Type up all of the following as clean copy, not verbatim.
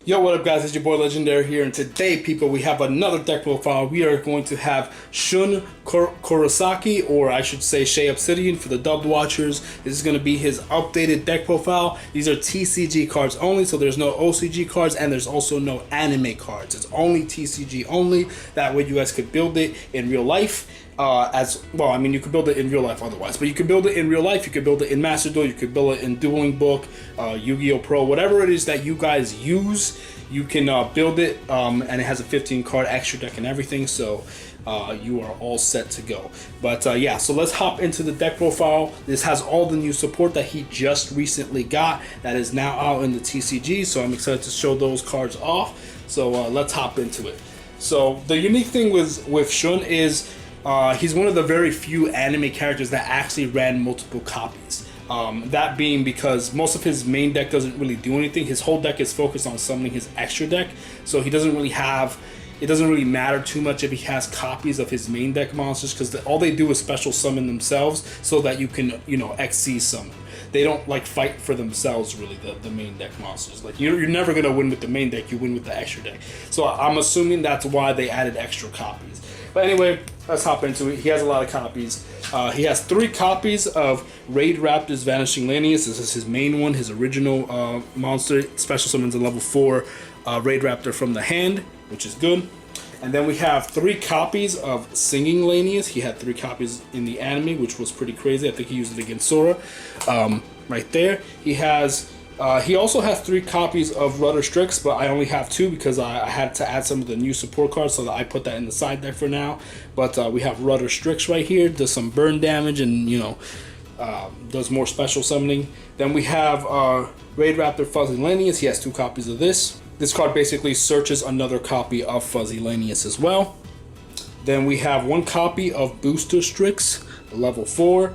Yo, what up guys, it's your boy Legendary here, and today people, we have another deck profile. We are going to have Shun Kurosaki, or I should say Shea Obsidian for the dubbed watchers. This is going to be his updated deck profile. These are TCG cards only, so there's no OCG cards, and there's also no anime cards. It's only TCG only. That way you guys could build it in real life. As well, I mean, you could build it in real life otherwise, but you could build it in real life. You could build it in Master Duel. You could build it in Dueling Book, Yu-Gi-Oh! Pro, whatever it is that you guys use, you can build it, and it has a 15 card extra deck and everything, so you are all set to go. But yeah, so let's hop into the deck profile. This has all the new support that he just recently got that is now out in the TCG, so I'm excited to show those cards off. So let's hop into it. So the unique thing with Shun is he's one of the very few anime characters that actually ran multiple copies. That being because most of his main deck doesn't really do anything. His whole deck is focused on summoning his extra deck, so he doesn't really have, it doesn't really matter too much if he has copies of his main deck monsters, because all they do is special summon themselves so that you can, you know, Xyz summon. They don't like fight for themselves really, the main deck monsters. Like you're never gonna win with the main deck, you win with the extra deck. So I'm assuming that's why they added extra copies. But anyway, let's hop into it. He has a lot of copies. He has 3 copies of Raid Raptor's Vanishing Lanius. This is his main one, his original monster. Special summons a level 4 Raid Raptor from the hand, which is good. And then we have 3 copies of Singing Lanius. He had 3 copies in the anime, which was pretty crazy. I think he used it against Sora. Right there. He also has 3 copies of Rudder Strix, but I only have 2 because I had to add some of the new support cards, so that I put that in the side deck for now. But we have Rudder Strix right here, does some burn damage and, you know, does more special summoning. Then we have Raid Raptor Fuzzy Lanius. He has 2 copies of this. This card basically searches another copy of Fuzzy Lanius as well. Then we have 1 copy of Booster Strix, level 4.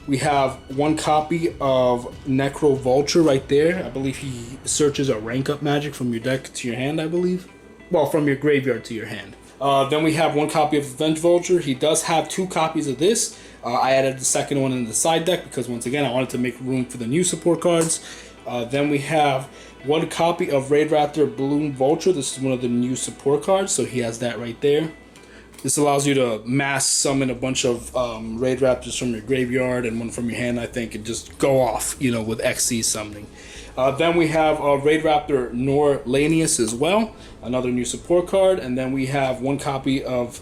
We have 1 copy of Necro Vulture right there. I believe he searches a rank up magic from your deck to your hand, I believe. Well, from your graveyard to your hand. Then we have 1 copy of Avenge Vulture. He does have 2 copies of this. I added the second one in the side deck because, once again, I wanted to make room for the new support cards. Then we have 1 copy of Raid Raptor Bloom Vulture. This is one of the new support cards, so he has that right there. This allows you to mass summon a bunch of Raid Raptors from your graveyard and 1 from your hand, I think, and just go off, you know, with Xyz summoning. Then we have Raid Raptor Nor Lanius as well, another new support card. And then we have 1 copy of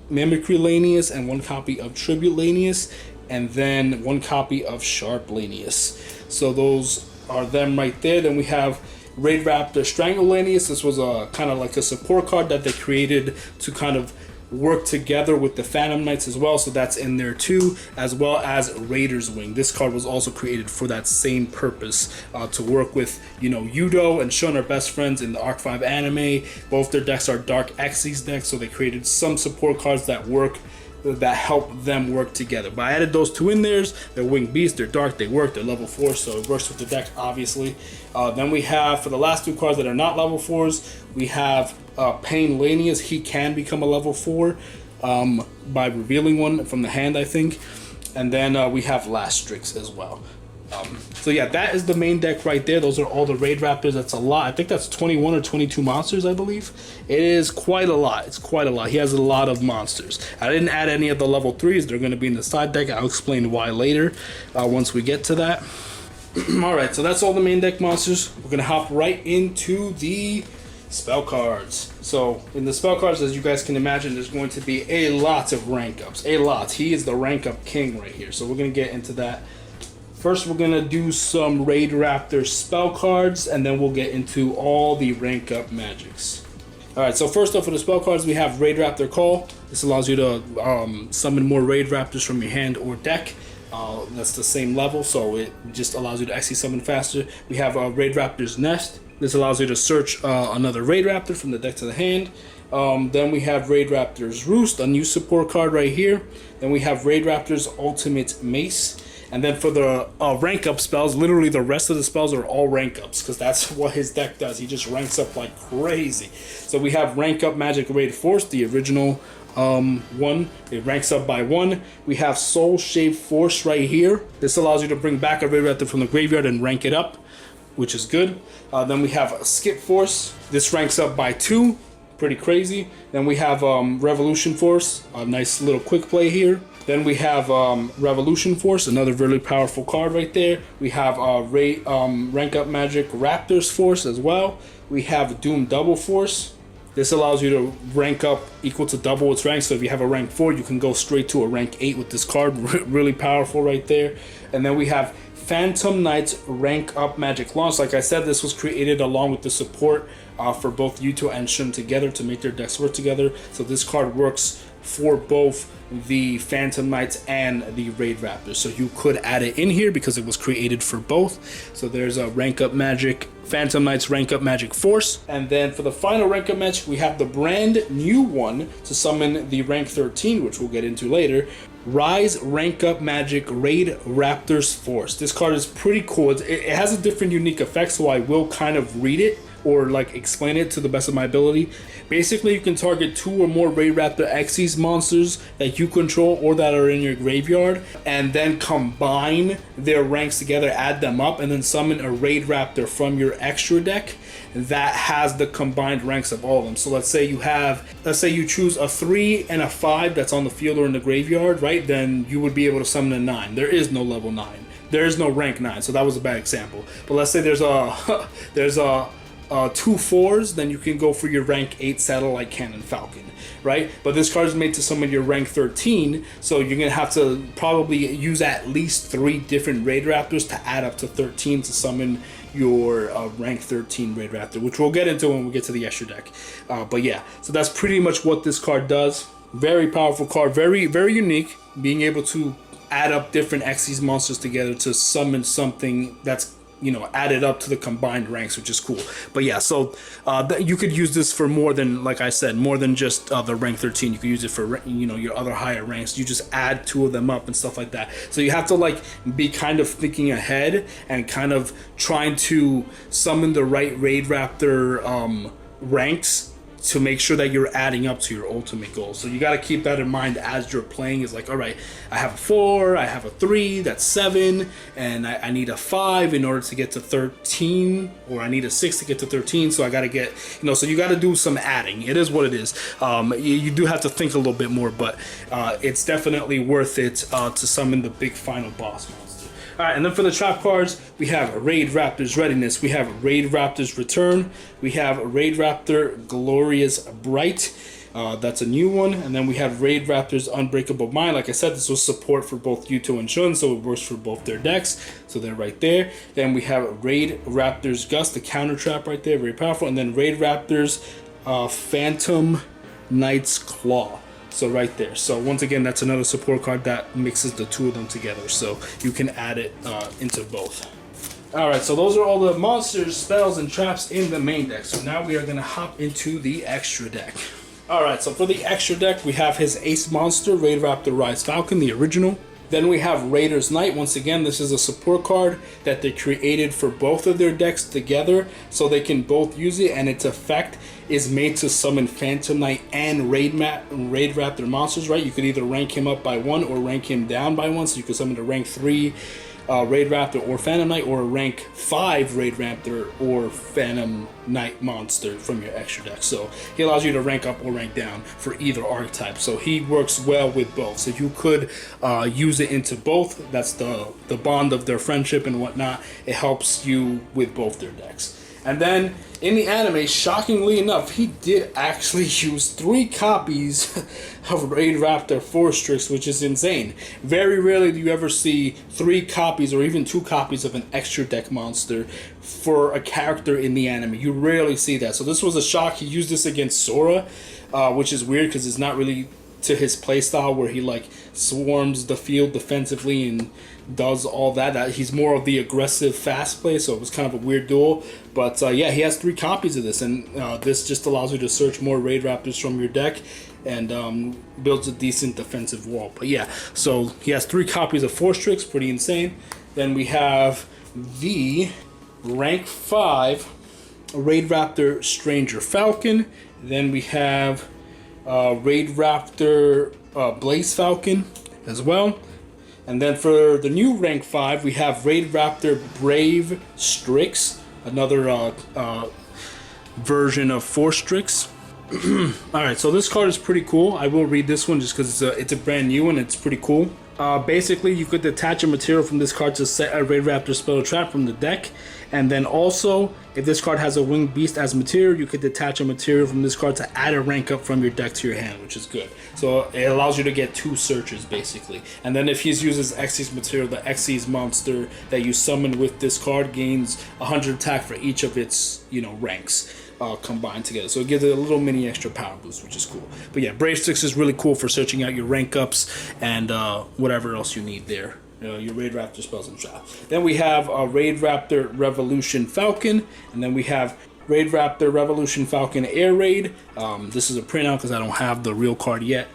Mimicry Lanius and 1 copy of Tribute Lanius, and then 1 copy of Sharp Lanius. So those are them right there. Then we have Raid Raptor Strangle Lanius. This was a kind of like a support card that they created to kind of work together with the Phantom Knights as well, so that's in there too, as well as Raider's Wing. This card was also created for that same purpose, to work with, you know, Yuto and Shun are best friends in the Arc 5 anime. Both their decks are Dark Xyz decks, so they created some support cards that help them work together. But I added those 2 in there. They're Winged Beasts, they're dark, they work, they're level 4, so it works with the deck, obviously. Then we have, for the last 2 cards that are not level 4s, we have Pain Lanius. He can become a level 4 by revealing 1 from the hand, I think. And then we have Last Strix as well. So yeah, that is the main deck right there. Those are all the Raid Raptors. That's a lot. I think that's 21 or 22 monsters, I believe. It is quite a lot. It's quite a lot. He has a lot of monsters. I didn't add any of the level 3s. They're going to be in the side deck. I'll explain why later, once we get to that. Alright, so that's all the main deck monsters. We're going to hop right into the spell cards. So in the spell cards, as you guys can imagine, there's going to be a lot of rank ups. A lot. He is the rank up king right here. So we're going to get into that. First, we're going to do some Raid Raptor spell cards, and then we'll get into all the rank up magics. Alright, so first off, for the spell cards, we have Raid Raptor Call. This allows you to summon more Raid Raptors from your hand or deck. That's the same level, so it just allows you to actually summon faster. We have Raid Raptor's Nest. This allows you to search another Raid Raptor from the deck to the hand. Then we have Raid Raptor's Roost, a new support card right here. Then we have Raid Raptor's Ultimate Mace. And then for the rank up spells, literally the rest of the spells are all rank ups, because that's what his deck does. He just ranks up like crazy. So we have rank up Magic Raid Force, the original one. It ranks up by 1. We have Soul Shaped Force right here. This allows you to bring back a Raid Raptor from the graveyard and rank it up. which is good. Then we have Skip Force. This ranks up by 2, pretty crazy. Then we have Revolution Force, a nice little quick play here. Then we have Revolution Force, another really powerful card right there. We have Rank Up Magic Raptors Force as well. We have Doom Double Force. This allows you to rank up equal to double its rank. So if you have a rank 4, you can go straight to a rank 8 with this card. Really powerful right there. And then we have Phantom Knight's Rank Up Magic Launch. Like I said, this was created along with the support for both Yuto and Shun together to make their decks work together. So this card works for both the Phantom Knights and the Raid Raptors. So you could add it in here because it was created for both. So there's a Rank Up Magic, Phantom Knights Rank Up Magic Force. And then for the final Rank Up match, we have the brand new one to summon the rank 13, which we'll get into later. Rise Rank Up Magic Raid Raptors Force. This card is pretty cool. It has a different unique effect, so I will kind of read it or like explain it to the best of my ability. Basically, you can target 2 or more Raid Raptor Xyz monsters that you control or that are in your graveyard, and then combine their ranks together, add them up, and then summon a Raid Raptor from your extra deck that has the combined ranks of all of them. So let's say you choose a 3 and a 5 that's on the field or in the graveyard, right? Then you would be able to summon a 9. There is no level 9. There is no rank 9, so that was a bad example. But let's say there's a 2 4s, then you can go for your rank 8 Satellite Cannon Falcon, right? But this card is made to summon your rank 13, so you're gonna have to probably use at least 3 different Raid Raptors to add up to 13 to summon your rank 13 Raid Raptor, which we'll get into when we get to the extra deck. But yeah, so that's pretty much what this card does. Very powerful card, very, very unique, being able to add up different Xyz monsters together to summon something that's, you know, added up to the combined ranks, which is cool. But yeah, so you could use this for more than, like I said, more than just the rank 13. You could use it for, you know, your other higher ranks. You just add 2 of them up and stuff like that. So you have to like be kind of thinking ahead and kind of trying to summon the right Raid Raptor ranks to make sure that you're adding up to your ultimate goal. So you got to keep that in mind as you're playing. Is like, all right, I have a 4, I have a 3, that's 7, and I need a 5 in order to get to 13, or I need a 6 to get to 13. So I got to get, you know, so you got to do some adding. It is what it is. You do have to think a little bit more, but it's definitely worth it to summon the big final boss monster. Alright, and then for the trap cards, we have Raid Raptor's Readiness, we have Raid Raptor's Return, we have Raid Raptor Glorious Bright, that's a new one, and then we have Raid Raptor's Unbreakable Mind. Like I said, this was support for both Yuto and Shun, so it works for both their decks, so they're right there. Then we have Raid Raptor's Gust, the counter trap right there, very powerful, and then Raid Raptor's Phantom Knight's Claw. So right there. So once again, that's another support card that mixes the 2 of them together. So you can add it into both. Alright, so those are all the monsters, spells, and traps in the main deck. So now we are going to hop into the extra deck. Alright, so for the extra deck, we have his ace monster, Raid Raptor Rise Falcon, the original. Then we have Raider's Knight. Once again, this is a support card that they created for both of their decks together, so they can both use it, and its effect is made to summon Phantom Knight and Raid Raptor monsters, right? You could either rank him up by 1 or rank him down by 1, so you could summon a rank 3 Raid Raptor or Phantom Knight, or a rank 5 Raid Raptor or Phantom Knight monster from your extra deck. So he allows you to rank up or rank down for either archetype. So he works well with both. So you could use it into both. That's the bond of their friendship and whatnot. It helps you with both their decks. And then in the anime, shockingly enough, he did actually use 3 copies of Raid Raptor Force Tricks, which is insane. Very rarely do you ever see 3 copies or even 2 copies of an extra deck monster for a character in the anime. You rarely see that. So this was a shock. He used this against Sora, which is weird because it's not really to his playstyle where he like swarms the field defensively and does all that. He's more of the aggressive fast play, so it was kind of a weird duel. But yeah, he has 3 copies of this, and this just allows you to search more Raid Raptors from your deck and builds a decent defensive wall. But yeah, so he has 3 copies of Force Tricks, pretty insane. Then we have the rank 5 Raid Raptor Stranger Falcon. Then we have Raid Raptor Blaze Falcon as well. And then for the new rank 5, we have Raid Raptor Brave Strix. another version of Force Strix. Alright, so this card is pretty cool. I will read this one just because it's a brand new one. It's pretty cool. Basically, you could detach a material from this card to set a Raid Raptor spell trap from the deck. And then also, if this card has a Winged Beast as material, you could detach a material from this card to add a rank up from your deck to your hand, which is good. So it allows you to get 2 searches, basically. And then if he uses Xyz material, the Xyz monster that you summon with this card gains 100 attack for each of its, ranks. Combined together, so it gives it a little mini extra power boost, which is cool. But yeah, Brave Sticks is really cool for searching out your rank ups and whatever else you need there. Your Raid Raptor spells and trap. Then we have Raid Raptor Revolution Falcon, and then we have Raid Raptor Revolution Falcon Air Raid. This is a printout because I don't have the real card yet.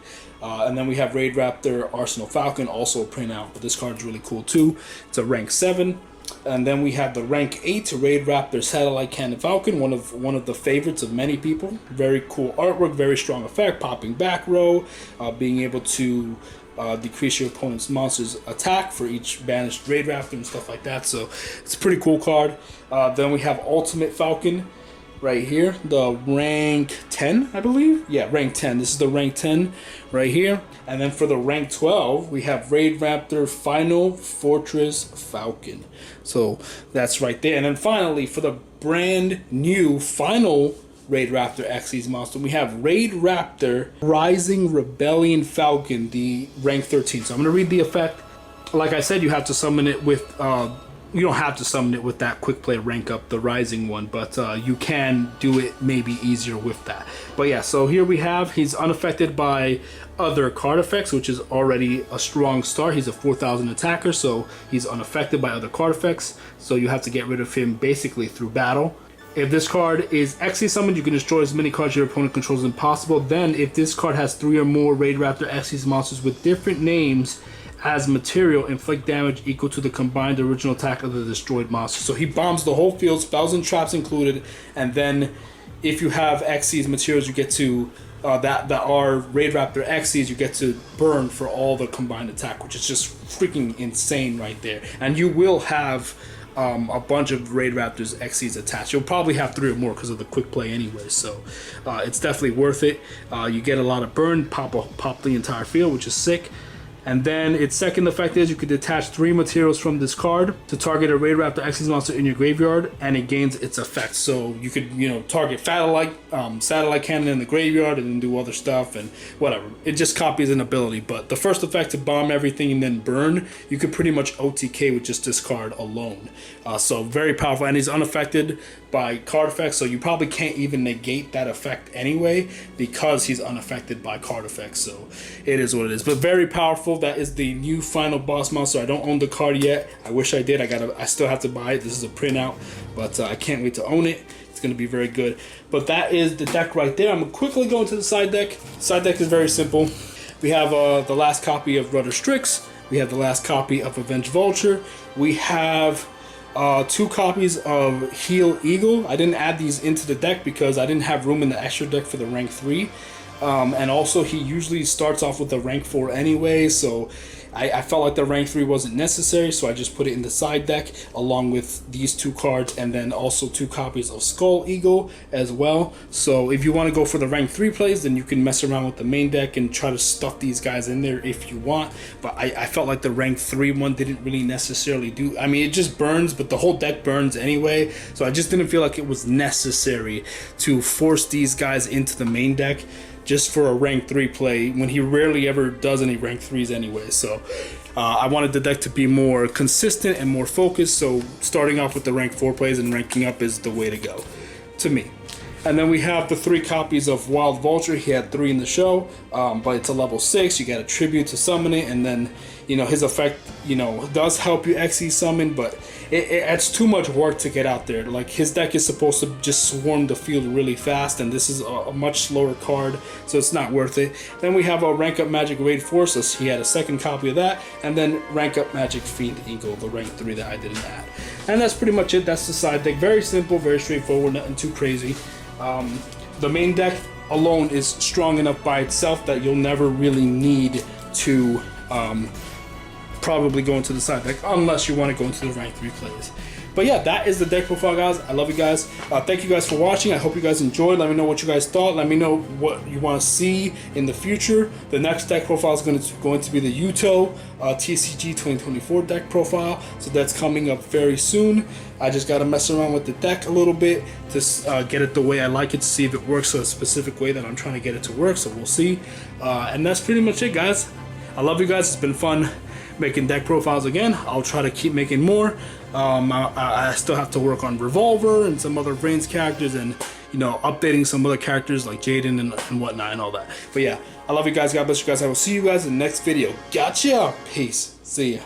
And then we have Raid Raptor Arsenal Falcon, also a printout, but this card is really cool too. It's a rank 7. And then we have the rank 8 Raid Raptor Satellite Cannon Falcon, one of the favorites of many people. Very cool artwork, very strong effect, popping back row, being able to decrease your opponent's monster's attack for each banished Raid Raptor and stuff like that. So it's a pretty cool card. Then we have Ultimate Falcon right here, the rank 10, I believe. Yeah, rank 10. This is the rank 10 right here. And then for the rank 12, we have Raid Raptor Final Fortress Falcon. So that's right there. And then finally, for the brand new final Raid Raptor Xyz monster, we have Raid Raptor Rising Rebellion Falcon, the rank 13. So I'm going to read the effect. Like I said, you have to summon it with... you don't have to summon it with that quick play rank up, the rising one, but you can do it maybe easier with that. But yeah, so here we have, he's unaffected by other card effects, which is already a strong start. He's a 4,000 attacker, so he's unaffected by other card effects. So you have to get rid of him basically through battle. If this card is Xyz summoned, you can destroy as many cards your opponent controls as possible. Then, if this card has 3 or more Raid Raptor Xyz monsters with different names as material, inflict damage equal to the combined original attack of the destroyed monster. So he bombs the whole field, spells and traps included, and then if you have Xyz materials, you get to that are Raid Raptor Xyz, you get to burn for all the combined attack, which is just freaking insane right there. And you will have a bunch of Raid Raptors Xyz attached. You'll probably have 3 or more because of the quick play anyway, so it's definitely worth it. You get a lot of burn, pop the entire field, which is sick. And then its second effect is you could detach 3 materials from this card to target a Raid Raptor Xyz monster in your graveyard, and it gains its effect. So you could, target satellite cannon in the graveyard and then do other stuff and whatever. It just copies an ability. But the first effect to bomb everything and then burn, you could pretty much OTK with just this card alone. So very powerful, and he's unaffected by card effects, so you probably can't even negate that effect anyway because he's unaffected by card effects. So it is what it is, but very powerful. That is the new final boss monster. I don't own the card yet. I wish I did. I still have to buy it. This is a printout, but I can't wait to own it. It's going to be very good. But that is the deck right there. I'm going to quickly go into the side deck. Side deck is very simple. We have the last copy of Rudder Strix. We have the last copy of Avenge Vulture. We have 2 copies of Heal Eagle. I didn't add these into the deck because I didn't have room in the extra deck for the rank 3. And also he usually starts off with a rank 4 anyway, so I felt like the rank 3 wasn't necessary, so I just put it in the side deck along with these 2 cards, and then also 2 copies of Skull Eagle as well. So if you want to go for the rank 3 plays, then you can mess around with the main deck and try to stuff these guys in there if you want. But I felt like the rank 3 one didn't really necessarily do, I mean, it just burns, but the whole deck burns anyway, so I just didn't feel like it was necessary to force these guys into the main deck just for a rank 3 play when he rarely ever does any rank 3s anyway. So I wanted the deck to be more consistent and more focused, so starting off with the rank 4 plays and ranking up is the way to go to me. And then we have the 3 copies of Wild Vulture. He had 3 in the show, but it's a level 6. You got a tribute to summon it, and then his effect does help you Xyz summon, but it's too much work to get out there. Like, his deck is supposed to just swarm the field really fast, and this is a much slower card, so it's not worth it. Then we have a Rank Up Magic Raid Force, so he had a 2nd copy of that, and then Rank Up Magic Fiend Eagle, the rank 3 that I didn't add. And that's pretty much it. That's the side deck. Very simple, very straightforward, nothing too crazy. The main deck alone is strong enough by itself that you'll never really need to probably go into the side deck unless you want to go into the rank 3 plays. But yeah, that is the deck profile, guys. I love you guys. Thank you guys for watching. I hope you guys enjoyed. Let me know what you guys thought. Let me know what you want to see in the future. The next deck profile is going to be the Yuto TCG 2024 deck profile. So that's coming up very soon. I just got to mess around with the deck a little bit to get it the way I like it, to see if it works a specific way that I'm trying to get it to work. So we'll see. And that's pretty much it, guys. I love you guys. It's been fun making deck profiles again. I'll try to keep making more. I still have to work on Revolver and some other Brains characters, and you know, updating some other characters like Jaden and whatnot and all that. But yeah, I love you guys. God bless you guys. I will see you guys in the next video. Gotcha. Peace. See ya.